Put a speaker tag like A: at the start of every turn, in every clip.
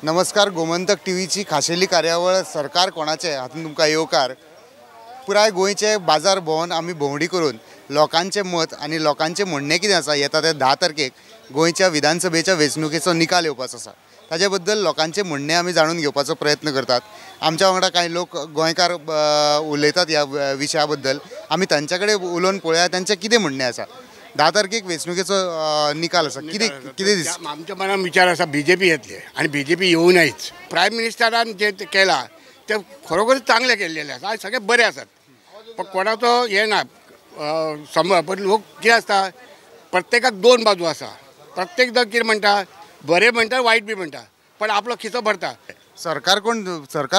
A: नमस्कार. गोमंतक टीव्हीची खाशेली कार्यावळ सरकार कोणाचे हातून तुमकां येवकार. पुराय गोंयचे बाजार भोंवन आमी भोंवडी करून लोकांचे मत आनी लोकांचे म्हणणें कितें आसा येता ते 10 तारखेक गोंयच्या विधानसभेच्या वेंचणुकेचो निकाल येवपाचो आसा. ताजे बद्दल लोकांचे म्हणणें आमी जाणून घेवपाचो प्रयत्न करतात. आमच्या वांगडा कांय लोक गोंयकार उलयतात ह्या विशया बद्दल. आमी तांचे कडेन उलोवन पळोवया तांचें कितें म्हणणें आसा. 10 तारखेक वेंचणुकेचो निकाल आसा. कितें कितें दिसता?
B: आमच्या मनात विचार आसा बीजेपी येतले आणि बीजेपी येऊ नयेच. प्रायम मिनिस्टरान जे केला ते खरोखरच चांगले केल्लेले आसा. आज सगळे बरे आसात. पण कोणाचो हे ना पण लोक कितें आसता प्रत्येकाक दोन बाजू आसा. प्रत्येक जण कितें म्हणटा बरें म्हणटा वायट बी म्हणटा पण आपलो खिचो भरता.
A: सरकार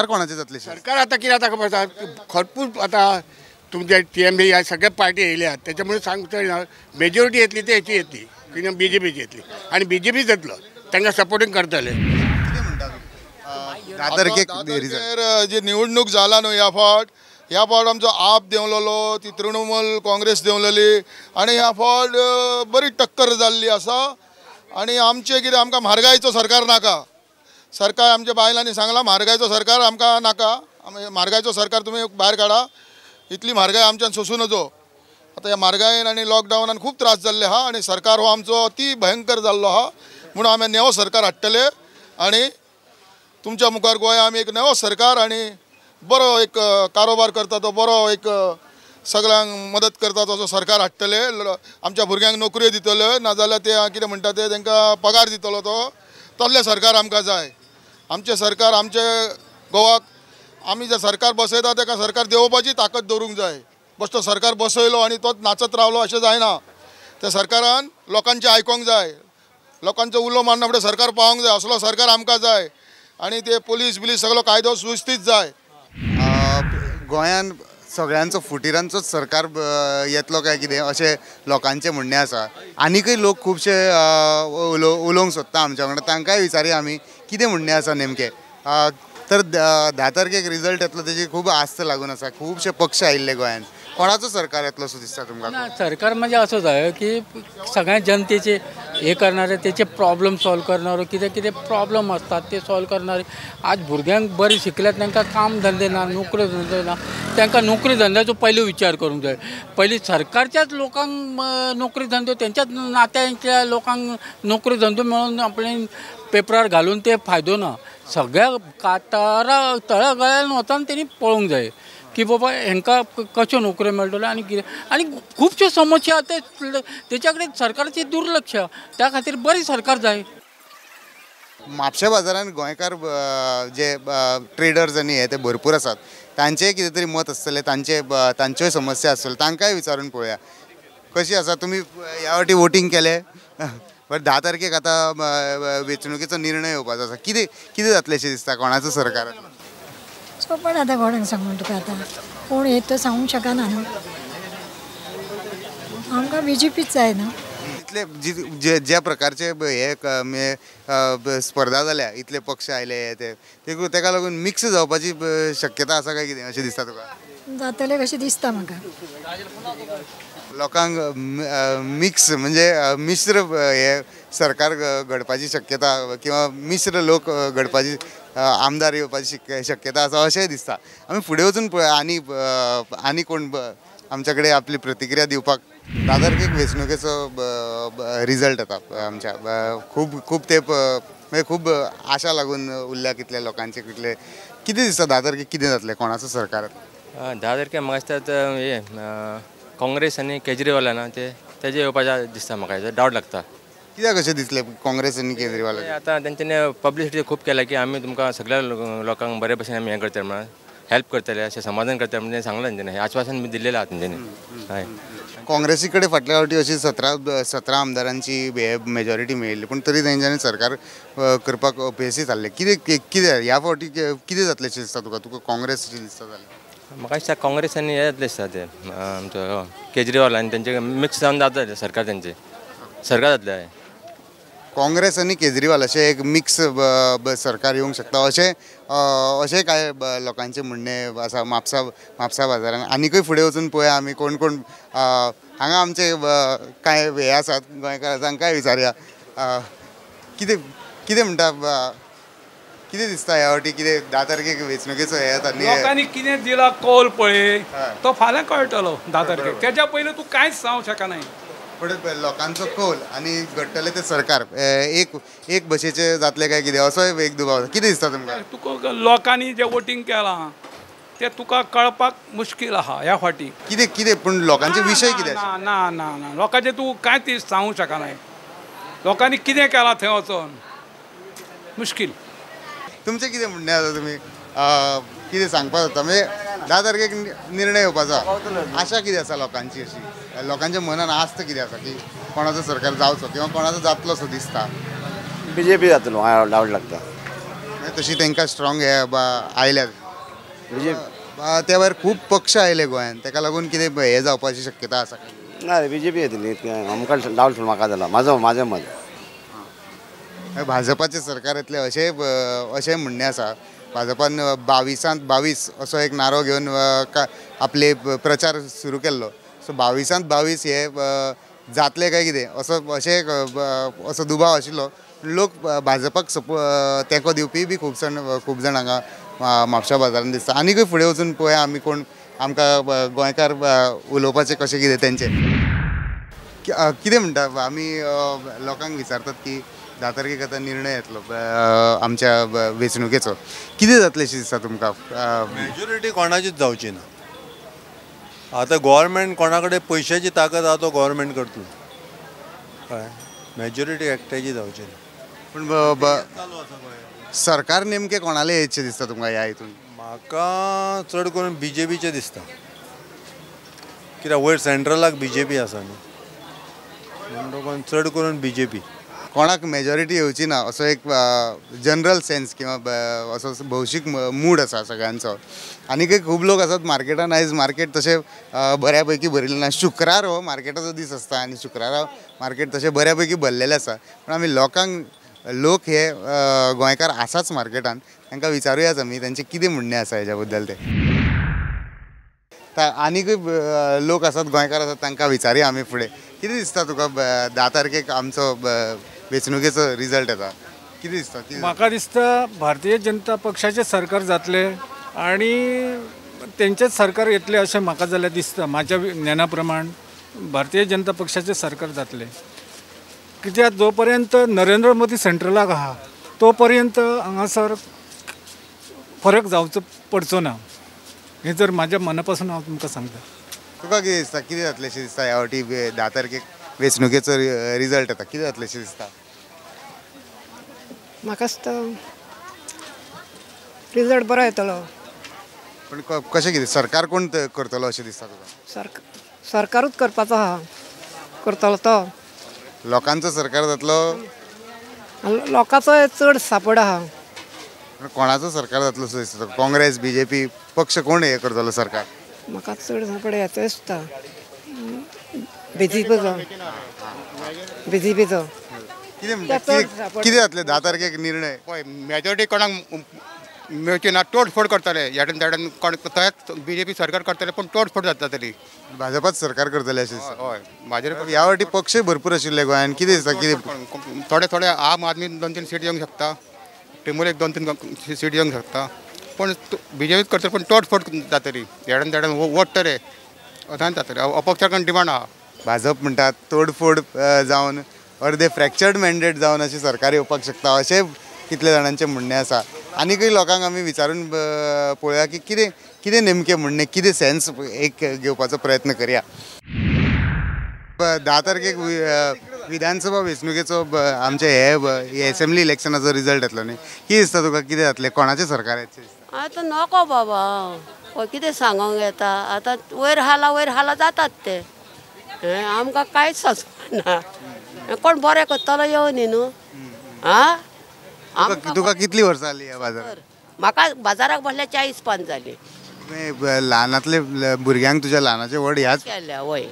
A: कोणाचें जातलें?
B: सरकार आता कितें जाता खबर आसा खरपूर आता तुमचे TMB ह्या सगळ्या पार्टी येयल्यात त्याच्यामुळे सांगता मेजॉरिटी येतली ते हेची येतली किंवा BJPची येतली आणि BJPच येतलो तांकां सपोर्टिंग करतले.
C: जे निवडणूक जाला न्हू ह्या फावट आमचो आप देंवलेलो ती तृणमूल काँग्रेस देंवलेली आणि ह्या फावट बरी टक्कर जाल्ली आसा. आणि आमचे कितें आमकां म्हारगायेचो सरकार नाका. सरकार आमच्या बायलांनी सांगला म्हारगायेचो सरकार आमकां नाका. म्हारगायेचो सरकार तुमी भायर काडा. इतली म्हारगाय आमच्यान सोंसूं नजो. आतां ह्या म्हारगायेन आनी लॉकडावनान खूब त्रास जाल्ले आहा आनी सरकार हो आमचो अति भयंकर जाल्लो आहा. म्हणून आमी नेवो सरकार हाडटले आनी तुमच्या मुखार गोंय आमी एक नेवो सरकार आनी बरो एक कारोबार करता तो बरो एक सगळ्यांक मदत करता तसो सरकार हाडटले. आमच्या भुरग्यांक नोकऱ्यो दितले नाजाल्यार ते कितें म्हणटा ते तांकां पगार दितलो तो तसलें सरकार आमकां जाय. आमचें सरकार आमचे गोवाक आमी जे सरकार बसयता ताका सरकार देंवोवपाची ताकद दवरूंक जाय. बश्तो सरकार बसयलो आनी तोच नाचत रावलो अशें जायना. त्या सरकारान लोकांचें आयकोंक जाय. लोकांचो उलो मारना फुडें सरकार पावोंक जाय. असलो सरकार आमकां जाय. आनी ते पुलीस सगळो कायदो सुस्तीत जाय.
A: गोंयान सगळ्यांचो फुटिरांचोच सरकार येतलो काय कितें अशें लोकांचें म्हणणें आसा. आनीकय लोक खुबशे उलोवंक सोदता आमच्या वांगडा. तांकांय विचारया आमी कितें म्हणणें आसा नेमकें. तर 10 तारखेक रिजल्ट येतलो तेजी खूब आस्त लागून आसा. खुबशे पक्ष आयिल्ले गोंयान. कोणाचो सरकार येतलो असो दिसता तुमकां?
D: सरकार म्हणजे असं जाय की सगळ्या जनतेचे हे करणारे त्याचे प्रॉब्लेम सॉल्व करणारे कितें कितें प्रॉब्लेम असतात ते सॉल्व करणारे. आज भुरग्यांक बरें शिकल्यात तांकां काम धंदे ना नोकरी धंदे ना. तांकां नोकरी धंद्याचो पयलीं विचार करूंक जाय. पयलीं सरकारच्याच लोकांक नोकरी धंदो त्यांच्याच नात्यांच्या लोकांक नोकरी धंदो मेळून आपले पेपरार घालून ते फायदो ना. सगळ्या तळागाळ्यान वचून तेणी पळोवंक जाय की बाबा हांकां कश्यो नोकऱ्यो मेळटल्यो आनी कितें. आनी खुबश्यो समस्या तेच्या कडेन सरकाराची दुर्लक्ष. त्या खातीर बरी सरकार जाय.
A: म्हापशा बाजारान गोंयकार जे ट्रेडर्स आनी हे ते भरपूर आसात. तांचेय कितें तरी मत आसतलें. तांच्योय समस्या आसतल्यो. तांकांय विचारून पळोवया कशी आसा. तुमी ह्या फावटी वोटींग केलें. बट 10 तारखेक आतां वेंचणुकेचो निर्णय येवपाचो आसा. कितें जातलें अशें दिसता? कोणाचो सरकार?
E: सो पण आता कोणाक सांगून तुका आतां कोण येत तो सांगूंक शकना न्हू. आमकां BJPच जाय न्हू.
A: इतले ज्या प्रकारचे हे स्पर्धा जाल्या इतले पक्ष आयले तेका लागून मिक्स जावपाची शक्यता आसा काय कितें अशें दिसता तुका?
E: जातलें कशें दिसता म्हाका.
A: लोकांक मिक्स म्हणजे मिश्र हे सरकार घडपाची शक्यता किंवा मिश्र लोक घडपाची आमदार येवपाची शक्यता आसा अशेंय दिसता. आमी फुडें वचून पळय आनी कोण आमच्या कडेन आपली प्रतिक्रिया दिवपाक. 10 तारखेक वेंचणुकेचो रिजल्ट येता आमच्या. खूब तेंप म्हणजे खूब आशा लागून उरल्या कितल्या लोकांचे कितें दिसता 10 तारखेक कितें जातलें? कोणाचो सरकार येतलो?
F: 10 तारखेक म्हाका दिसता हे काँग्रेस आनी केजरीवाल ना तेजे येवपाचें दिसता म्हाका. डावट लागता.
A: कित्याक अशें दिसलें काँग्रेस आनी केजरीवाल?
F: आतां तेंच्यांनी पब्लिसिटी खूब केल्या की आमी तुमकां सगळ्या लोकांक बरे भशेन आमी हें करतले म्हणून हेल्प करतले अशें समाधान करतले म्हणजे सांगलें तेंच्यांनी. आश्वासन बी दिल्लेलें आहा तेंच्यांनी. हय
A: काँग्रेसी कडेन फाटल्या फावटी अशी 17 आमदारांची हे मेजॉरिटी मेळिल्ली पण तरी तेंच्यांनी सरकार करपाक अपेसी जाल्लें. कितें ह्या फावटी कितें जातलें अशें दिसता तुका काँग्रेस अशें दिसता जाल्यार?
F: म्हाका दिसता काँग्रेस आनी हे जातलें दिसता ते आमचो केजरीवाल आनी तेंचे मिक्स जावन जाता सरकार तेंचे सरकार जातलें.
A: काँग्रेस आनी केजरीवाल अशें एक मिक्स सरकार येवंक शकता अशें काय लोकांचें म्हणणें आसा म्हापसा बाजारान. आनीकय फुडें वचून पळोवया आमी कोण हांगा आमचे कांय हे आसात गोंयकार तांकांय विचारया कितें म्हणटा कितें दिसता ह्या वाटी कितें 10 तारखेक वेंचणुकेचो हे येता
G: लोकांनी कितें दिला कौल पळय तो फाल्यां कळटलो 10 तारखेक तेच्या पयलीं तूं कांयच सांगूंक शकना.
A: पण लोकांचो कौल आनी घडटले ते सरकार एक भशेचे जातले काय कितें असो एक दुबाव कितें दिसता तुमकां?
G: तुका लोकांनी जे वोटींग केलां ते तुका कळपाक मुश्कील आहा ह्या फाटी.
A: कितें पूण लोकांचे विशय कितें
G: ना ना ना ना लोकांचे तूं कांयच सांगूंक शकना. लोकांनी कितें केलां थंय वचोन मुश्कील.
A: तुमचें कितें म्हणणें आसा तुमी कितें सांगपाक जाता म्हणजे 10 तारखेक निर्णय येवपाचो आशा कितें आसा लोकांची अशी लोकांच्या मनान आस्त कितें आसा की कोणाचो सरकार जावचो किंवा कोणाचो जातलो सो दिसता?
H: BJP जातलो डावट लागता.
A: म्हणजे तशी तांकां स्ट्रॉंग हे आयल्यात त्या भायर खूब पक्ष आयले गोंयांत ताका लागून कितें हे जावपाची शक्यता आसा?
H: ना BJP येतली आमकां डावट म्हाका जाला म्हाजें मत.
A: भाजपाचें सरकार येतलें अशें म्हणणें आसा. भाजपान 22 असो एक नारो घेवन आपले प्रचार सुरू केल्लो. सो 22 हे जातले काय कितें असो दुबाव आशिल्लो. लोक भाजपाक तेंको दिवपी बी खूब जाण हांगा म्हापशा बाजारांत दिसता. आनीकूय फुडें वचून पळोवया आमी कोण आमकां गोंयकार उलोवपाचें कशें कितें तेंचें कितें म्हणटा आमी लोकांक विचारतात की 10 तारखेक आतां निर्णय येतलो आमच्या वेंचणुकेचो कितें जातलें अशें दिसता तुमकां?
I: मेजॉरिटी कोणाचीच जावची ना. आतां गोवोरमेंट कोणा कडेन पयशांची ताकद आहा तो गोवोरमेंट करतलो कळ्ळें. मेजॉरिटी एकट्याची जावची ना.
A: पूण सरकार नेमकें कोणालें येवचें दिसता तुमकां ह्या हितून?
I: म्हाका चड करून BJPचें दिसता. कित्याक वयर सेंट्रलाक BJP आसा न्ही म्हणून चड करून BJP.
A: कोणाक मेजॉरिटी येवची ना असो एक जनरल सेन्स किंवा असो भौशीक मूड आसा सगळ्यांचो. आनीकय खूब लोक आसात मार्केटान. आयज मार्केट तशें बऱ्या पैकी भरिल्लें ना. शुक्रार हो मार्केटाचो दीस आसता आनी शुक्रारा मार्केट तशें बऱ्या पैकी भरलेलें आसा. पूण आमी लोक हे गोंयकार आसाच मार्केटान तांकां विचारुयात आमी तांचें कितें म्हणणें आसा हेच्या बद्दल ते आनीकूय लोक आसात गोंयकार आसात तांकां विचारुया आमी फुडें. कितें दिसता तुका 10 तारखेक आमचो वेंचणुकेचो रिजल्ट येता कितें दिसता?
D: म्हाका दिसता भारतीय जनता पक्षाचें सरकार जातलें आनी तेंचेच सरकार येतलें अशें म्हाका जाल्यार दिसता. म्हाज्या ज्ञाना प्रमाण भारतीय जनता पक्षाचें सरकार जातलें. कित्याक जो पर्यंत नरेंद्र मोदी सेंट्रलाक आहा तो पर्यंत हांगासर फरक जावचो पडचो ना. हें जर म्हाज्या मना पासून हांव तुमकां सांगता.
A: तुका कितें दिसता कितें जातलें अशें दिसता ह्या फावटी 10 तारखेक वेंचणुकेचो रिजल्ट येता कितें जातलें अशें दिसता?
J: म्हाका दिसता रिजल्ट बरो येतलो.
A: पण कशें कितें सरकार कोण करतलो अशें दिसता तुका?
J: सरकारूच करपाचो आहा करतलो तो.
A: लोकांचो सरकार जातलो?
J: लोकांचो चड सापड आहा.
A: कोणाचो सरकार जातलो असो दिसता? काँग्रेस BJP पक्ष कोण हे करतलो सरकार?
J: म्हाका चड सापड येता दिसता BJPचो.
A: कितें जातलें 10 तारखेक निर्णय?
B: पळय मेजॉरिटी कोणाक मेळची ना. तोडफोड करतले हेडन तेडन कोण थंय BJP सरकार करतले पूण तोडफोड जाता तरी
A: भाजपाच सरकार करतले अशें दिसता.
B: हय भाजप.
A: ह्या फावटी पक्षय भरपूर आशिल्ले गोंयांत कितें दिसता कितें?
B: थोडे आम आदमी 2-3 सीट येवंक शकता. टिमूर 1-2-3 सीट येवंक शकता. पूण BJP करतले पूण तोडफोड जातली हेडन तेडन वोडटले अथान जातले. अपक्षा कडेन डिमांड आहा.
A: भाजप म्हणटात तोडफोड जावन अर्दे फ्रॅक्चर्ड मॅन्डेट जावन अशी सरकार येवपाक शकता अशें कितले जाणांचें म्हणणें आसा. आनीकय लोकांक आमी विचारून पळोवया की कितें नेमकें म्हणणें कितें सेन्स एक घेवपाचो प्रयत्न करया. 10 तारखेक विधानसभा वेंचणुकेचो आमचे हे एसेंब्ली इलेक्शनाचो रिजल्ट येतलो न्ही. कितें दिसता तुका कितें जातलें कोणाचें सरकार येतलें?
K: आतां नको बाबा पळय कितें सांगोंक येता. आतां वयर हाला जातात ते आमकां कांयच सांगना. कोण बरें करतलो येवनी न्हू.
A: तुका कितलीं वर्सां जालीं ह्या बाजारांत?
K: म्हाका बाजाराक बसल्या 40-5 जाली.
A: ल्हानातले भुरग्यांक तुज्या ल्हानाचे व्हड ह्याच
K: केल्या वय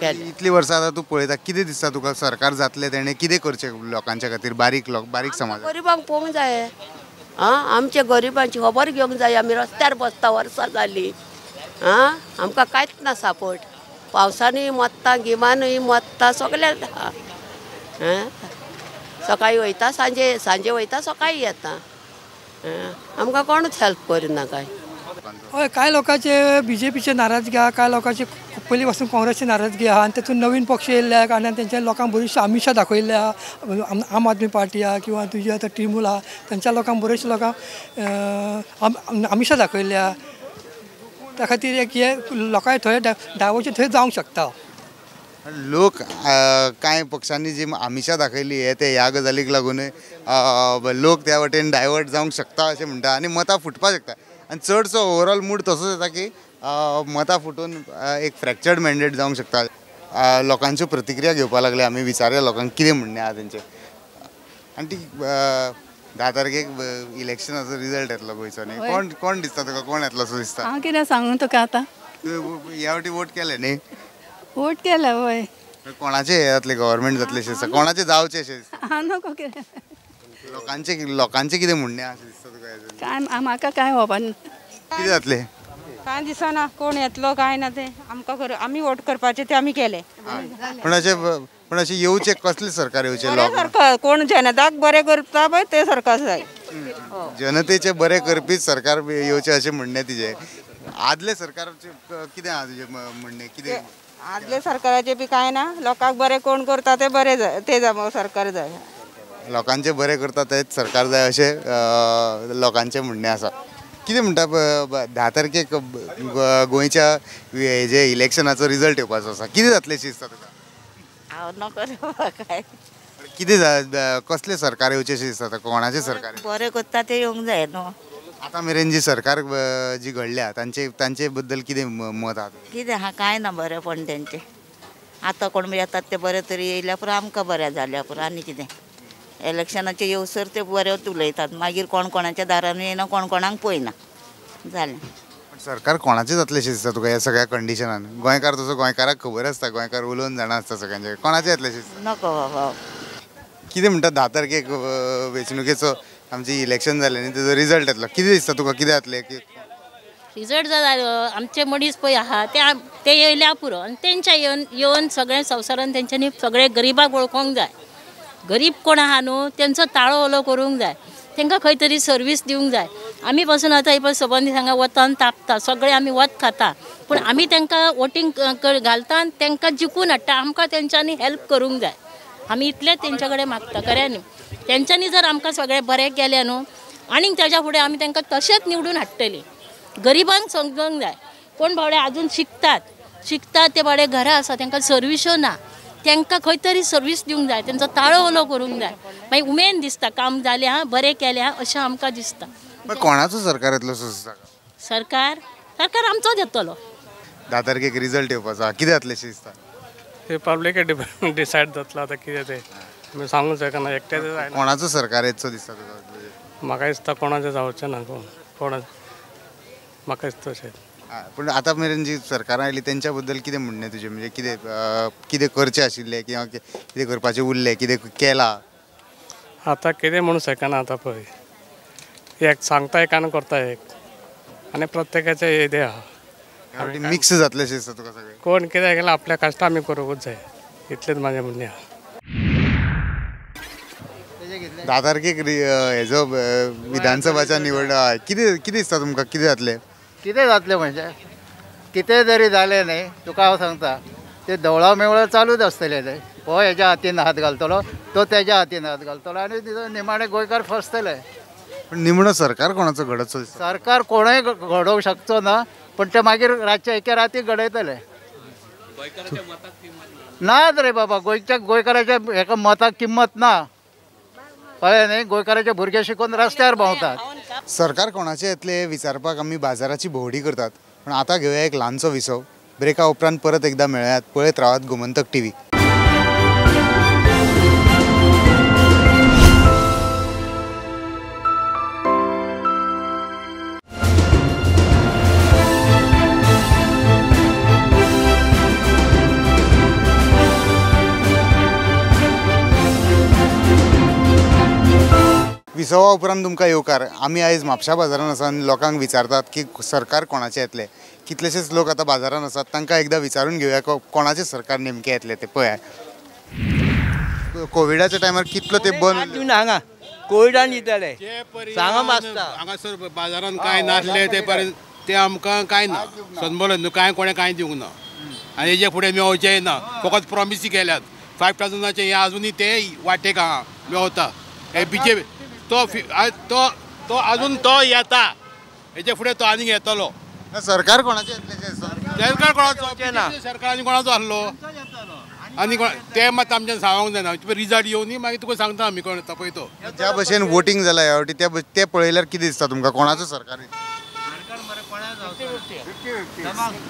A: इतलीं वर्सां आतां तूं पळयता कितें दिसता तुका सरकार जातलें तेणें कितें करचें लोकांच्या खातीर बारीक समाज
K: गरिबांक पळोवंक जाय. आमच्या गरिबांची खबर घेवंक जाय. आमी रस्त्यार बसता वर्सां जालीं. आमकां कांयच ना सापट. पावसानूय मत्ता गिमानूय मत्ता सगळ्यात सकाळी वयता सांजे वयता सकाळी येता. आमकां कोणूच हेल्प करिना काय.
J: हय, कांय लोकांचे BJPचे नाराजगी आहा, कांय लोकांचे पयलीं पासून काँग्रेसची नाराजगी आहा आनी तातूंत नवीन पक्ष येयल्या कारणान तेंच्या लोकांक बरीचशी आमिशां दाखयल्ली आहा. आम आदमी पार्टी आहा किंवा तुजी आतां तृणमूल आहा, तेंच्या लोकांक बरेचशे लोकांक आमिशां दाखयल्ली आहा. त्या खातीर एक हे लोकांय थंय डायवर्जन थंय जावंक शकता.
A: लोक कांय पक्षांनी जी आमिशां दाखयली हे ते ह्या गजालीक लागून लोक त्या वटेन डायवर्ट जावंक शकता अशें म्हणटा आनी मतां फुटपाक शकता. आनी चडसो ओवरऑल मूड तसोच येता की मतां फुटून एक फ्रॅक्चर्ड मॅन्डेट जावंक शकता. लोकांच्यो प्रतिक्रिया घेवपाक लागले आमी, विचारया लोकांक कितें म्हणणें आहा तेंचें. आनी ती 10 तारखेक इलेक्शनाचो रिजल्ट येतलो गोंयचो न्ही. कोण दिसता तुका, कोण येतलो असो दिसता?
L: हांव कितें सांगू तुका आतां.
A: ह्या वाटी वोट केले न्ही?
L: वोट केला वय.
A: कोणाचे हे जातले गव्हर्मेंट जातले अशें दिसता? कोणाचे जावचे अशें दिसता?
L: हांव नको कितें.
A: लोकांचे कितें म्हणणें आहा अशें दिसता तुका?
L: काय म्हाका काय खबर ना.
A: कितें जातले?
M: काय दिसना कोण येतलो काय ना ते आमकां खरें आमी वोट करपाचे ते आमी केले.
A: पण अशें येवचे कसले सरकार येवचे?
M: सरकार कोण जनताक बरें करता पळय ते सरकार जाय.
A: जनतेचे बरे करपीच सरकार येवचे अशें म्हणणें तिजे. आदले सरकारचे कितें आहा तुजें म्हणणें? कितें
M: आदले सरकाराचे बी काय ना, लोकांक बरें कोण करता ते बरें जाय, ते सरकार जाय.
A: लोकांचे बरें करता तेच सरकार जाय अशें लोकांचें म्हणणें आसा. कितें म्हणटा 10 तारखेक गोंयच्या हेजे इलेक्शनाचो रिजल्ट येवपाचो आसा. कितें जातलें अशें दिसता तुका?
K: हांव नको काय.
A: कितें कसलें सरकार येवचें अशें दिसता? कोणाचें सरकार
K: बरें करता ते येवंक जाय न्हू.
A: आतां मेरेन जी सरकार जी घडल्या तांचे बद्दल कितें मत आहा?
K: कितें आहा काय ना बरेंपण तेंचें. आतां कोण येतात ते बरे तरी येयल्या पुरो आमकां बरें जाल्या पुरो. आनी कितें इलेक्शनाचे येवसर ते बरें उलयतात, मागीर कोण कोणाच्या दारान येयना, कोण कोणाक पळयना जालें.
A: सरकार कोणाचें जातलें अशें दिसता तुका ह्या सगळ्या कंडिशनान? गोंयकार तसो गोंयकाराक खबर आसता, गोंयकार उलोवन जाणा आसता सगळ्यांचे. कोणाचें येतलें अशें दिसता?
K: नको बाबा.
A: कितें म्हणटा 10 तारखेक वेंचणुकेचो आमची इलेक्शन जालें न्ही, तेजो रिजल्ट येतलो. कितें दिसता तुका कितें जातलें?
L: रिजल्ट जालो आमचे मनीस पळय आहा ते येयल्या पुरो आनी तेंच्या येवन सगळें संवसारान तेंच्यांनी सगळे गरिबाक वळखोंक जाय. गरीब कोण आहा न्हू तेंचो ताळो ओलो करूंक जाय, तांकां खंय तरी सर्वीस दिवंक जाय. आमी पासून आतां हे सबंदी हांगा वतान तापता, सगळे आमी वत खाता, पूण आमी तांकां वोटींग घालता आनी तांकां जिखून हाडटा. आमकां तेंच्यांनी हेल्प करूंक जाय. आमी इतलेंच तेंच्या कडेन मागता खऱ्यांनी. तेंच्यांनी जर आमकां सगळें बरें केलें न्हू आनीक तेज्या फुडें आमी तांकां तशेंच निवडून हाडटलीं. गरिबांक समजूंक जाय. कोण बावडे आजून शिकतात ते बावडे घरा आसा, तांकां सर्विसो ना, तांकां खंय तरी सर्वीस दिवंक जाय, तेंचो ताळो ओलो करूंक जाय. मागीर उमेद दिसता काम जालें हां, बरें केलें हां अशें आमकां दिसता.
A: कोणाचो सरकार येतलो असो दिसता?
L: सरकार आमचोच येतलो.
A: 10 तारखेक रिजल्ट येवपाचो. कितें जातलें अशें दिसता?
D: ते पब्लीक डिसायड जातलो आतां कितें ते आमी सांगूंक शकना. एकट्याच जायना.
A: कोणाचो सरकार येतसो दिसता तुका?
D: म्हाका दिसता कोणाचें जावचें ना. कोण म्हाका दिसता तशें.
A: पूण आतां मेरेन जी सरकारां आयली तेंच्या बद्दल कितें म्हणणें तुजें? म्हणजे कितें करचें आशिल्लें किंवा कितें करपाचें उरलें, कितें केलां?
D: आतां कितें म्हणूं शकना. आतां पळय एक सांगता एक आनी करता एक, आनी प्रत्येकाचें हें आहा.
A: मिक्स जातलें अशें दिसता तुका सगळें?
D: कोण कितें केलां आपल्या कश्ट आमी करूंकूच जाय, इतलेंच म्हाजें म्हणणें आहा.
A: 10 तारखेक हेजो विधानसभाच्या निवड कितें दिसता तुमकां? कितें जातलें?
N: कितें जातलें म्हणजे कितें जरी जालें न्ही, तुका हांव सांगता ते देवळा मेवळा चालूच आसतलें तें. हो हेज्या हातीन हात घालतलो, तो तेज्या हातीन हात घालतलो आनी निमाणे गोंयकार फसतले.
A: पण निमणो सरकार कोणाचो घडचो दिसता?
N: सरकार कोणूय घडोवंक शकचो ना, पण ते मागीर रातच्या एके राती घडयतले. नाच रे बाबा, गोंयकाराच्या हेका मताक किंमत ना. कळ्ळें न्ही? गोंयकाराचे भुरगे शिकून रस्त्यार भोंवतात.
A: सरकार कोणाचें येतलें विचारपाक आमी बाजाराची भोंवडी करतात. पण आतां घेवया एक ल्हानसो विसव. ब्रेका उपरांत परत एकदां मेळयात. पळयत रावात गोमंतक TV. विसवा उपरांत तुमकां येवकार. आमी आयज म्हापशा बाजारांत आसा आनी लोकांक विचारतात की सरकार कोणाचें येतलें. कितलेशेच लोक आतां बाजारांत आसात, तांकां एकदां विचारून घेवया कोणाचें सरकार नेमकें येतलें तें. पळया कोविडाच्या टायमार कितलो ते बंद
O: हांगा कोविडान जितले सांगा मागता
B: हांगासर बाजारान कांय नासले ते पर्यंत ते आमकां कांय ना सनबोलन न्हू कांय कोणें कांय दिवंक ना आनी हेजे फुडें मेळचेंय ना फकत प्रॉमिसी केल्यात 5000चे हे अजुनूय ते वाटेक आहा मेळता हे BJP तो अजून तो येता हेजे फुडें तो आनीक येतलो
A: सरकार कोणाचे येतले
B: सरकार कोणाचो ना सरकार आनी कोणाचो आहलो आनी ते मात आमच्यान सांगूंक जायना रिजल्ट येवनी मागीर तुका सांगता आमी कोण येता पळय तो
A: ज्या भशेन वोटींग जालां ह्या वाटी ते पळयल्यार कितें दिसता तुमकां कोणाचो सरकार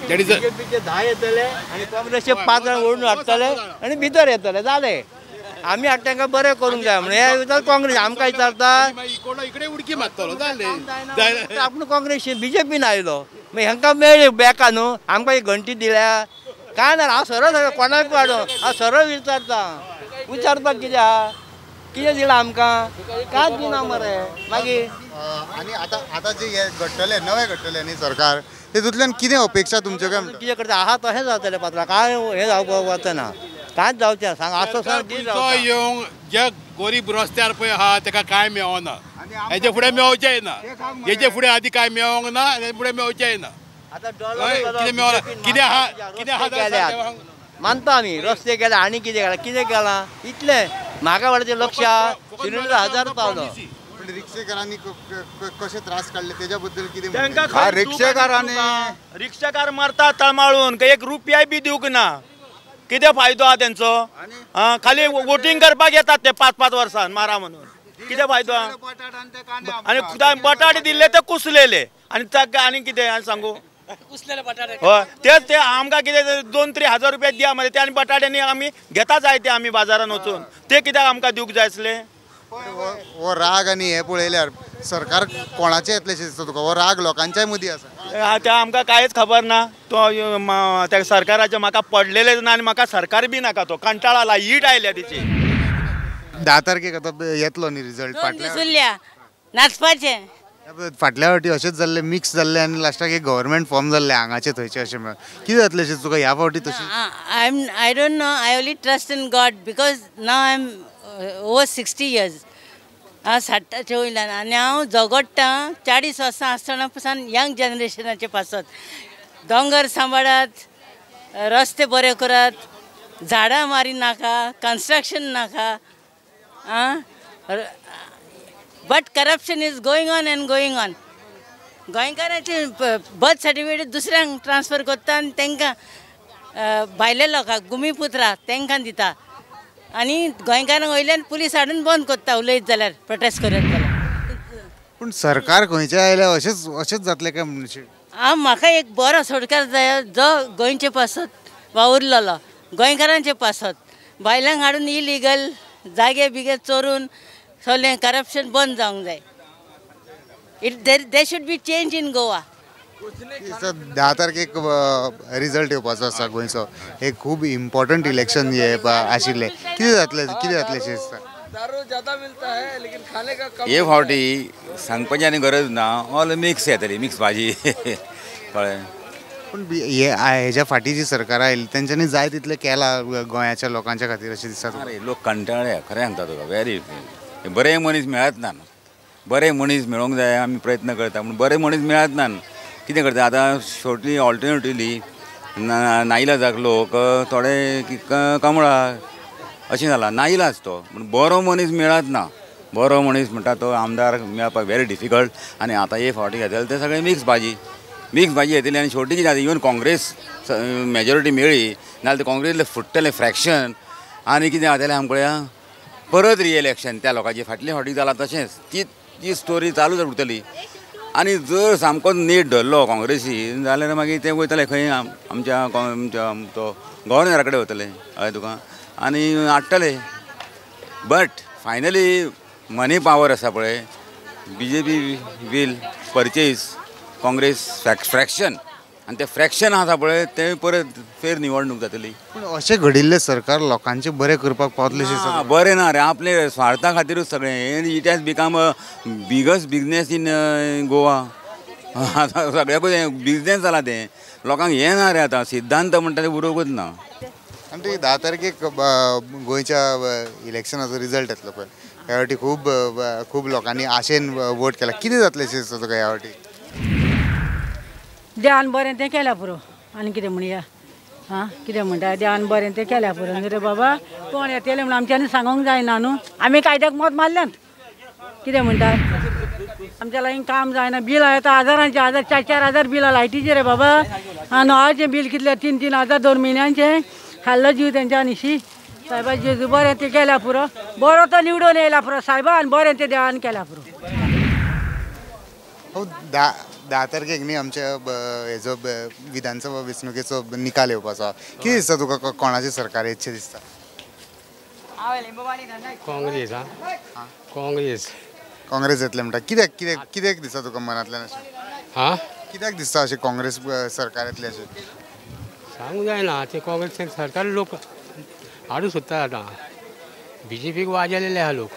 O: बीजेपीचे 10 येतले आनी काँग्रेसचे 5 जाण ओडून हाडटले आनी भितर येतले जाले आमी हाड तांकां बरें करूंक जाय म्हण हे काँग्रेस आमकां विचारता
B: इकडे उडकी मारतलो जाले
O: आपूण काँग्रेस BJPन आयलो मागीर हांकां मेळ्ळी बॅका न्हू आमकां एक घंटी दिल्या काय ना हांव सरळ कोणाक वाडो हांव सरळ विचारता कितें दिलां आमकां कांयच दिना मरे मागीर
A: आनी आतां जे हे घडटले नवे घडटले न्ही सरकार तेतूंतल्यान कितें अपेक्षा तुमच्यो काय म्हणटा
O: कितें करता आहा तशें जातलें पात्रांव काय हें जावपाक वचना कांयच जावचें सांग आसो
B: येवंक जे गरीब रस्त्यार पळय आहा ताका कांय मेळना हेजे फुडें मेळचेंय ना हेजे फुडें आदी कांय मेळोंक ना हेजे फुडें मेळचेंय ना कितें मेळना कितें आहा
O: मानता आमी रस्ते केले आनी कितें केलां इतलें म्हाका वाडचे लक्ष सिलिंडर 1000 पावलो
A: रिक्षेकारांनी कशे त्रास काडले तेज्या बद्दल कितें
P: रिक्षाकार मारतात तळमाळून एक रुपया बी दिवंक ना कितें फायदो आहा तेंचो खाली वोटींग करपाक येतात ते 5-5 वर्सान मारा म्हणून कितें फायदो आनी बटाटे दिल्ले ते कुसलेले आनी कितें सांगू हय तेच ते आमकां कितें 2-3 हजार रुपया दिया मरे ते आनी बटाट्यांनी आमी घेता जाय ते आमी बाजारान वचून ते कित्याक आमकां दिवंक जाय आसले
A: हो राग आनी हे पळयल्यार सरकार कोणाचें येतलेशें दिसता तुका हो राग लोकांच्याय मदीं आसा
P: ते आमकां कांयच खबर ना तो त्या सरकाराचे म्हाका पडलेले ना आनी म्हाका सरकार बी नाका तो कंटाळा आला हीट आयल्या तिची
A: 10 तारखेक आतां येतलो न्ही रिजल्ट
L: नाचपाचें
A: फाटल्या फावटी अशेंच जाल्लें मिक्स जाल्लें आनी लास्टाक एक गव्हर्मेंट फॉर्म जाल्ले हांगाचे थंयचे अशें मेळून कितें जातलें तुका ह्या फावटी तशें
L: I don't know. I only trust in God because now I'm over 60 years. हांव 60च्या वयल्यान आनी हांव झगडटां 40 वर्सां आसतना पासून यंग जनरेशनाचे पासत दोंगर सांबाळात रस्ते बरे करात झाडां मारी नाका कन्स्ट्रक्शन नाका but corruption is going on end going on गोंयकारांचे बर्थ सर्टिफिकेट दुसऱ्यांक ट्रान्सफर करता आनी तांकां भायल्या लोकांक गुमीपुत्रां तांकां दिता आनी गोंयकारांक वयल्यान पुलीस हाडून बंद करता उलयत जाल्यार प्रोटेस्ट करत जाल्यार
A: पूण सरकार खंयचे आयल्यार अशेंच जातलें काय म्हणचे
L: म्हाका एक बरो सरकार जाय जो गोंयचे पासत वावुरलेलो गोंयकारांचे पासत भायल्यांक हाडून इलिगल जागे बिगे चोरून सगळें करप्शन बंद जावंक जाय they should be change in Goa
A: 10 तारखेक रिजल्ट येवपाचो आसा गोंयचो एक खूब इम्पॉर्टंट इलेक्शन हे आशिल्लें कितें जातलें अशें दिसता
Q: हे फावटी सांगपाची आनी गरज ना ऑल मिक्स येतली मिक्स भाजी कळ्ळें
A: पूण हेज्या फाटीं जी सरकार आयली तेंच्यांनी जाय तितलें केलां गोंयाच्या लोकांच्या खातीर अशें दिसता
Q: अरे लोक कंटाळ्या खरें सांगता तुका व्हेरी बरे मनीस मेळत ना बरे मनीस मेळोंक जाय आमी प्रयत्न करता पूण बरे मनीस मेळत ना कितें करता आतां शॉर्टली ऑल्टरनेटिवली नाइलाजाक लोक थोडे कमळा अशें जाला नाइलाज तो पूण बरो मनीस मेळत ना बरो मनीस म्हणटा तो आमदार मेळपाक व्हेरी डिफिकल्ट आनी आतां हे फावटी घेतले ते सगळे मिक्स भाजी येतली आनी शेवटी कितें जाता इवन काँग्रेस मेजॉरिटी मेळ्ळी नाजाल्यार ते काँग्रेसले फुट्टले फ्रॅक्शन आनी कितें जातलें आमकां पळया परत रिएलेक्शन त्या लोकांची फाटल्या फावटी जाला तशेंच ती स्टोरी चालूच उरतली आनी जर सामको नीट धरलो काँग्रेसी जाल्यार मागीर ते वयतले खंय आमच्या तो गव्हर्नरा कडेन वतले हय तुका आनी हाडटले बट फायनली मनी पावर आसा पळय BJP will purchase Congress fraction आनी ते फ्रॅक्शन आसा पळय ते परत फेर निवडणूक जातली
A: पूण अशें घडिल्लें सरकार लोकांचें बरें करपाक पावतलेशें
Q: बरें ना रे आपले स्वार्था खातीरूच सगळें it has become a biggest business in Goa आतां सगळ्याकूच बिजनेस जाला तें लोकांक हें ना रे आतां सिद्धांत म्हणटा तें उरोवूच ना
A: आणि 10 तारखेक गोंयच्या इलेक्शनाचो रिजल्ट येतलो पळय ह्या फावटी खूब लोकांनी आशेन वोट केला कितें जातलें अशें दिसता तुका ह्या फावटी
R: देवान बरें तें केल्या पुरो आनी कितें म्हणया हां कितें म्हणटा देवान बरें तें केल्या पुरो न्ही रे बाबा कोण येतले म्हणून आमच्यांनी सांगूंक जायना न्हू आमी कायद्याक मत मारल्यात कितें म्हणटात आमच्या लागीं काम जायना बिल येता हजारांचे हजार 4-4 हजार बिलां लायटीचे रे बाबा नळाचें बिल कितलें 3-3 हजार 2 म्हयन्यांचें खाल्लो जीव तेंच्यांनी शी सायबा जेजू बरें तें केल्या पुरो बरो तो निवडून येयला पुरो सायबान बरें तें देवान केल्या पुरो
A: 10 तारखेक न्ही आमच्या हेजो विधानसभा वेंचणुकेचो निकाल येवपाचो कितें दिसता तुका कोणाचें सरकार येतशें दिसता
D: काँग्रेस काँग्रेस
A: काँग्रेस येतले म्हणटा कित्याक दिसता तुका मनांतल्यान अशें
D: हां
A: कित्याक दिसता अशें काँग्रेस सरकार येतलें अशें
D: सांगूंक जायना ते काँग्रेस सरकार लोक हाडूं सोदता आतां BJPक वाजलेले आहा लोक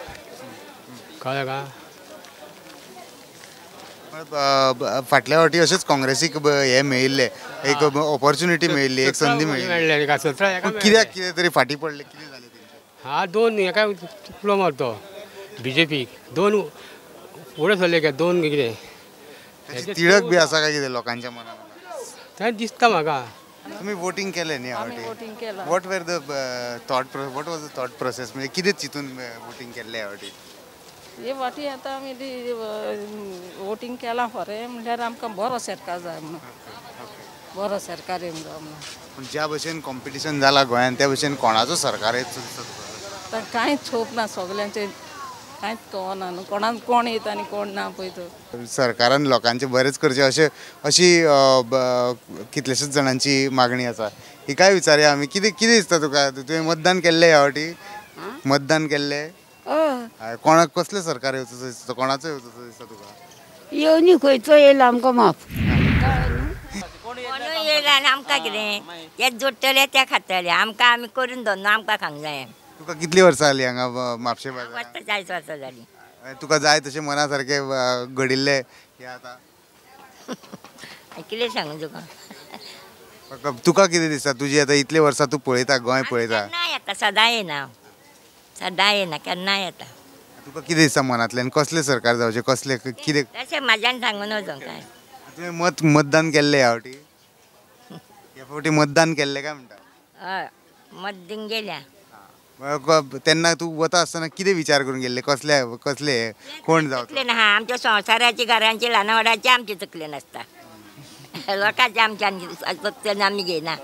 D: कळ्ळें का
A: फाटल्या फावटी अशेंच काँग्रेसीक हे मेळिल्ले एक ऑपॉर्च्युनिटी मेळिल्ली एक संदी मेळिल्ली कित्याक कितें तरी फाटी पडले कितें जालें
D: हा 2 एका चुकलो मारतो BJPक 2 फुडें सरले काय 2 कितें
A: तिडक बी आसा काय कितें लोकांच्या मनांत
D: तें दिसता म्हाका
A: तुमी वोटींग केलें न्ही ह्या
R: वोटींग केलां
A: what were the what was the thought process म्हणजे कितें चिंतून वोटींग केल्लें ह्या फावटी
M: हे फाटी आतां आमी वोटींग केलां खरें म्हणल्यार आमकां बरो सरकार जाय म्हणून बरो सरकार येवंक जाय म्हणून
A: पूण ज्या भशेन कॉम्पिटिशन जाला गोंयांत त्या भशेन कोणाचो सरकार येतसो दिसता तुका
M: कांयच होप ना सगल्यांचे कांयच कळना न्हू कोणाक कोण येता आनी कोण ना पळय तो
A: सरकारान लोकांचे बरेंच करचें अशी कितलेशेच जाणांची मागणी आसा ही काय विचारया आमी कितें दिसता तुका तुवें मतदान केल्लें ह्या फावटी मतदान केल्लें कोणाक कसलें सरकार येवचो दिसता कोणाचो येवचो दिसता तुका
K: येवनी खंयचो येयला आमकां माफ
S: कोण येयला आनी आमकां कितें हे जोडटले ते खातले आमकां आमी करून दवरना आमकां खावंक जाय
A: तुका कितलीं वर्सां जालीं हांगा म्हापशे
S: वर्सां 40 वर्सां जालीं
A: तुका जाय तशें मना सारकें घडिल्लें हें आतां
S: कितें सांगू तुका
A: तुका कितें दिसता तुजी आतां इतले वर्सां तूं पळयता गोंय पळयता
S: केन्ना येता सदां येना केन्ना येता
A: तुका कितें दिसता मनांतल्यान कसलें सरकार जावचें कसलें कितें
S: तशें म्हाज्यान सांगून वचोंक काय
A: तुवें मतदान केल्लें ह्या फावटी ह्या फावटी मतदान केल्लें काय म्हणटा
S: हय मत दिवंक गेल्या
A: तेन्ना तूं वता आसतना कितें विचार करून गेल्ले कसले कोण जावं
S: चुकले ना आमच्या संवसाराची घरांची ल्हानवडाची आमचे चुकले नासता लोकांचे आमच्यान चुकले आमी घेयना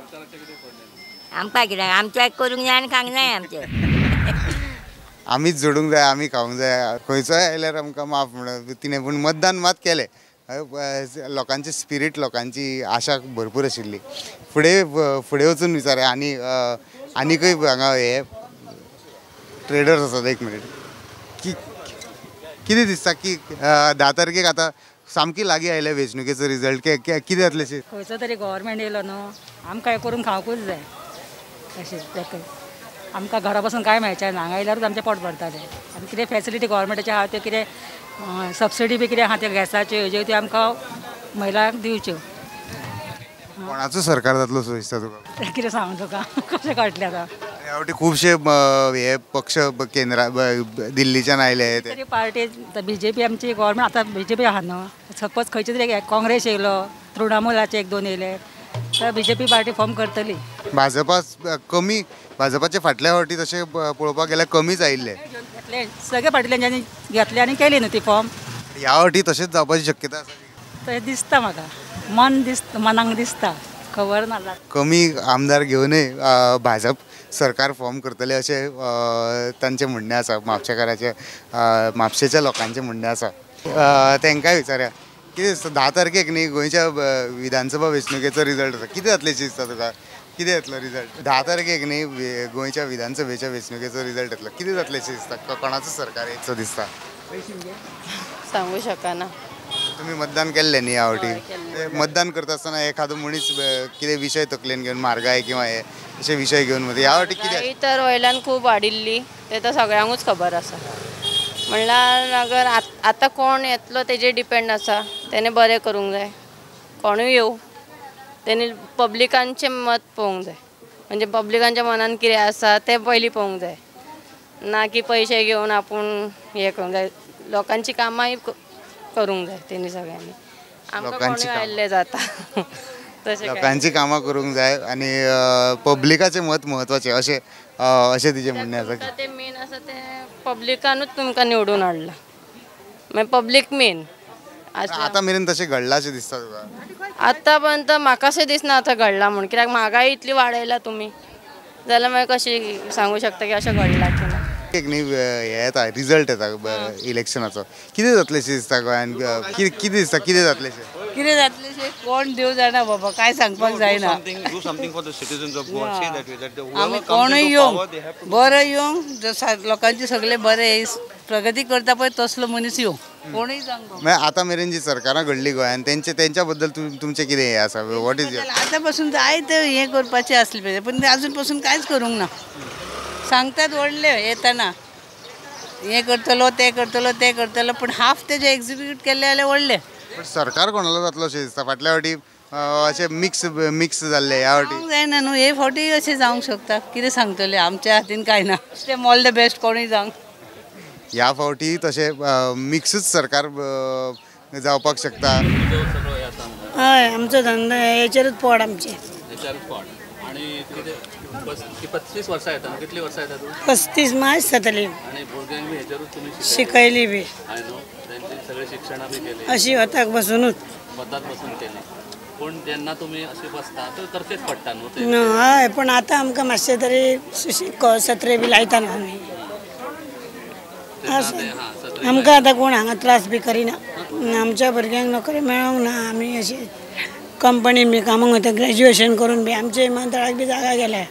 S: आमकां कितें आमच्या करूंक जाय आनी खावंक जाय आमचें
A: आमीच जोडूंक जाय आमी खावंक जाय खंयचोय आयल्यार आमकां माफ म्हणून तिणें पूण मतदान मात केलें लोकांचे स्पिरीट लोकांची आशा भरपूर आशिल्ली फुडें वचून विचारया आनीकय हांगा हे ट्रेडर्स आसात एक मिनीट कितें दिसता की 10 तारखेक आतां सामकी लागीं आयल्या वेंचणुकेचो रिजल्ट कितें जातलें
R: खंयचो तरी गव्हर्मेंट येयलो न्हू आमकां हें करून खावंकूच जाय अशें आमकां घरा बसून कांय मेळचें ना हांगा आयल्यारूच आमचें पोट भरतालें आनी कितें फॅसिलिटी गव्हर्मेंटाचे आहा त्यो कितें सबसिडी बी कितें आहा त्यो गॅसाच्यो हेज्यो त्यो आमकां महिलांक दिवच्यो
A: कोणाचो सरकार जातलो सो दिसता तुका
R: कितें सांगू तुका कशें कळटलें आतां
A: ह्या फावटी खुबशे हे पक्ष केंद्रा दिल्लीच्यान आयले
R: तरी पार्टी BJP आमची गव्हर्मेंट आतां BJP आहा न्हू सपोज खंयचे तरी काँग्रेस येयलो तृणमुलाचे 1-2 येयले तर BJP पार्टी फॉर्म करतली
A: भाजपाचे फाटल्या फावटी तशें पळोवपाक गेल्यार कमीच आयिल्ले
R: सगळे पार्टील्यांनी घेतले आनी केली न्हू ती फॉर्म
A: ह्या फावटी तशेंच जावपाची शक्यता आसा
R: तशें दिसता म्हाका मनाक दिसता खबर ना
A: कमी आमदार घेवनय भाजप सरकार फॉर्म करतले अशें तांचें म्हणणें आसा म्हापशेकाराचे म्हापशेच्या लोकांचें म्हणणें आसा तांकांय विचारया कितें दिसता 10 तारखेक न्ही गोंयच्या विधानसभा वेंचणुकेचो रिजल्ट आसा कितें जातलें दिसता तुका कितें येतलो रिजल्ट 10 तारखेक न्ही गोंयच्या विधानसभेच्या वेंचणुकेचो रिजल्ट येतलो कितें जातलें दिसता कोणाचो सरकार येतसो दिसता
M: सांगू शकना
A: तुम्ही मतदान केल्लें न्ही ह्या फावटी मतदान करता आसतना एखादो मनीस कितें विशय तकलेन घेवन म्हारगाय किंवा हे अशे विशय घेवन ह्या फावटी कितें
M: तर वयल्यान खूब वाडिल्ली ते तर सगळ्यांकूच खबर आसा म्हणल्यार अगर आतां कोण येतलो तेजेर डिपेंड आसा तेणे बरें करूंक जाय कोणूय येवं तेणी पब्लिकांचें मत पळोवंक जाय म्हणजे पब्लिकांच्या मनान कितें आसा तें पयलीं पळोवंक जाय, ना की पयशे घेवन आपूण हे करूंक जाय. लोकांची कामांय करूंक जाय तेणी सगळ्यांनी. आमकां कोणूय आयिल्लें जाता तशें काय.
A: लोकांची कामां करूंक जाय आनी पब्लिकाचें मत म्हत्वाचें अशें तिचें म्हणणें आसा.
M: ते मेन आसा तें पब्लिकानूच तुमकां निवडून हाडला, मागीर पब्लीक मेन.
A: आतां मेरेन तशें घडलां अशें दिसता तुका?
M: आतां पर्यंत म्हाका अशें दिसना आतां घडलां म्हूण, कित्याक म्हागाय इतली वाडयला तुमी, जाल्यार मागीर कशी सांगू शकता की अशें घडलां की ना.
A: एक न्ही हे येता रिजल्ट येता इलेक्शनाचो, कितें जातलेशें दिसता गोंयान? कितें दिसता कितें जातलेशें?
R: कितें जातलेशें कोण देव जाणा बाबा, काय सांगपाक जायना. आमी कोणूय येवंक बरो येवंक, लोकांचे सगळे बरे प्रगती करता पळय तसलो मनीस येवंक, कोणूय जावंक.
A: आतां मेरेन जी सरकारां घडली गोंयान तेंच्या बद्दल तुमचें कितें हे आसा? वॉट इज
R: आतां पासून जाय ते हे करपाचें आसलें पाहिजे, पण आजून पासून कांयच करूंक ना. सांगतात व्हडले येतना हे करतलो ते करतलो ते करतलो, पण हाफ तेजे एक्झिक्यूट केले जाल्यार व्हडले.
A: सरकार कोणालो जातलो अशें दिसता? फाटल्या फावटी अशें मिक्स जाल्ले, ह्या फावटी
R: जायना न्हू, हे फावटी अशें जावंक शकता. कितें सांगतले, आमच्या हातीन कांय ना. तें ऑल द बेस्ट कोणूय जावंक.
A: ह्या फावटी तशें मिक्सूच सरकार जावपाक शकता.
E: हय, आमचो धंदो हेचेरूच पोड आमचे.
T: आणि 35 वर्सां येता, कितली वर्सां येता तूं?
E: 35 मार्च जातली.
T: आणि भुरग्यांक बी हेचेरूच तुमी
E: शिकयली बी.
T: तेंची सगळी शिक्षणां बी केली
E: अशी वताक बसूनच.
T: वतात बसून केली. पूण जेन्ना तुमी अशी बसता तर करचेच पडटा न्हू ते.
E: हय, पण आतां आमकां मातशें तरी सत्रे बी लायता न्हू आमी. आमकां आतां कोण हांगा त्रास बी करिना. आमच्या भुरग्यांक नोकरी मेळोंक ना. आमी अशी कंपनीन बी कामाक वता, ग्रॅज्युएशन करून बी आमच्या इमानतळाक बी जागा गेल्या.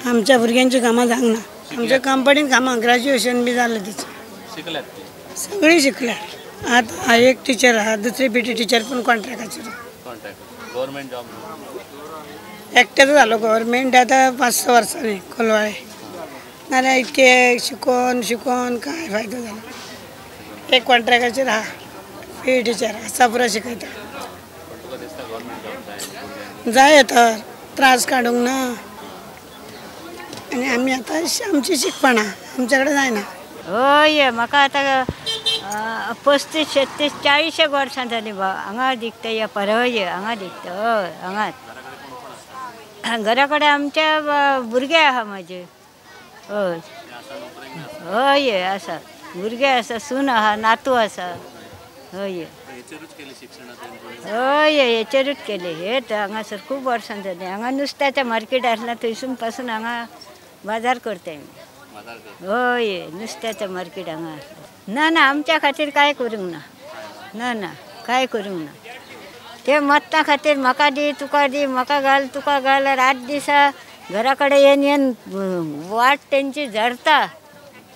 E: आमच्या भुरग्यांची कामां जावंक ना. आमच्या कंपनीन कामां ग्रॅज्युएशन बी जालें तिचें.
T: शिकल्यात
E: सगळीं शिकल्यात. आतां एक टिचर आहा, दुसरी पीटी टिचर पूण कॉन्ट्रॅक्टाचेर.
T: गव्हर्मेंट जॉब
E: एकटेच जालो गव्हर्मेंट आतां 5-6 वर्सांनी कोलवाळे. नाल्यार इतके शिकोन काय फायदो जालो. एक कॉन्ट्रॅक्टाचेर आहा, पी टिचर आसा पुरो शिकयता. जाय तर त्रास काडूंक ना. आनी आमी आतां आमची शिकपणा आमचे कडेन जायना.
U: हय, म्हाका आतां 35, 36, 40 वर्सां जालीं हांगा दिखता. या परवय हांगा दिखता. हय, हांगाच घरा कडेन आमच्या भुरगे आहा म्हाजे. हय हय आसा, भुरगे आसा, सून आहा, नातू आसा. हय हय, हेचेरूच केले. हे हांगासर खूब वर्सां जालीं. हांगा नुस्त्याचें मार्केट आसना, थंयसून पासून हांगा बाजार करताय. हय, नुस्त्याचें मार्केट हांगा ना. ना, आमच्या खातीर कांय करूंक ना. ना ना, कांय करूंक ना. ते मतां खातीर म्हाका दी, तुका दी, म्हाका घाल, तुका घाल. रात दिसा घरा कडेन येवन वाट तेंची झरता.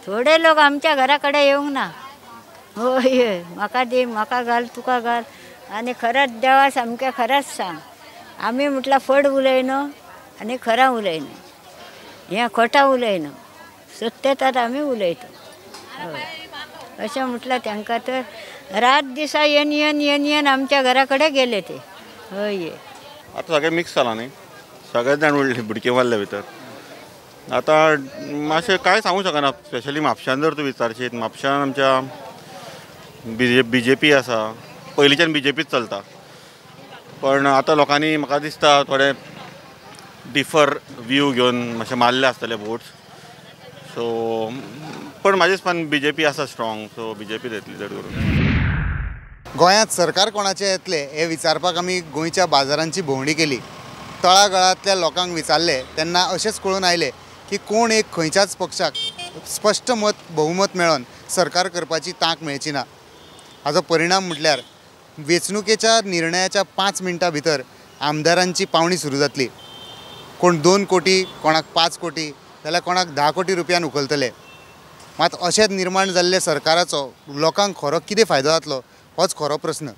U: थोडे लोक आमच्या घरा कडेन येवंक ना. हय, म्हाका दी, म्हाका घाल, तुका घाल. आनी खरंच देवा सामकें खरंच सांग, आमी म्हटल्यार फड उलयना आनी खरां उलयना. हें खोटा उलयना, सत्यतात आमी उलयता. हय, अशें म्हटल्यार तांकां तर रात दिसा येन आमच्या घरा कडेन गेले ते. हय,
V: आतां सगळें मिक्स जालां न्ही, सगळे जाण उरले बुडके मारले भितर. आतां मातशें कांय सांगूंक शकना. स्पेशली म्हापशान जर तूं विचारशीत, म्हापशान आमच्या BJP आसा. पयलींच्यान BJPच चलता, पण आतां लोकांनी म्हाका दिसता थोडे डिफर व्यू घेवन मातशें मारले आसतले वोट्स. सो पण म्हाज्या हिसपान BJP आसा स्ट्रॉंग, सो BJP येतली चड करून.
A: गोंयांत सरकार कोणाचें येतलें हें विचारपाक आमी गोंयच्या बाजारांची भोंवडी केली. तळागाळांतल्या लोकांक विचारले तेन्ना अशेंच कळून आयलें की कोण एक खंयच्याच पक्षाक स्पश्ट भोवमत मेळोन सरकार करपाची तांक मेळची ना. हाचो परिणाम म्हटल्यार वेंचणुकेच्या निर्णयाच्या 5 मिनटां भितर आमदारांची पावणी सुरू जातली. कोण 2 कोटी, कोणाक 5 कोटी, जाल्यार कोणाक 10 कोटी रुपयान उखलतले. मात अशेंच निर्माण जाल्ले सरकाराचो लोकांक खरो कितें फायदो जातलो होच खरो प्रस्न.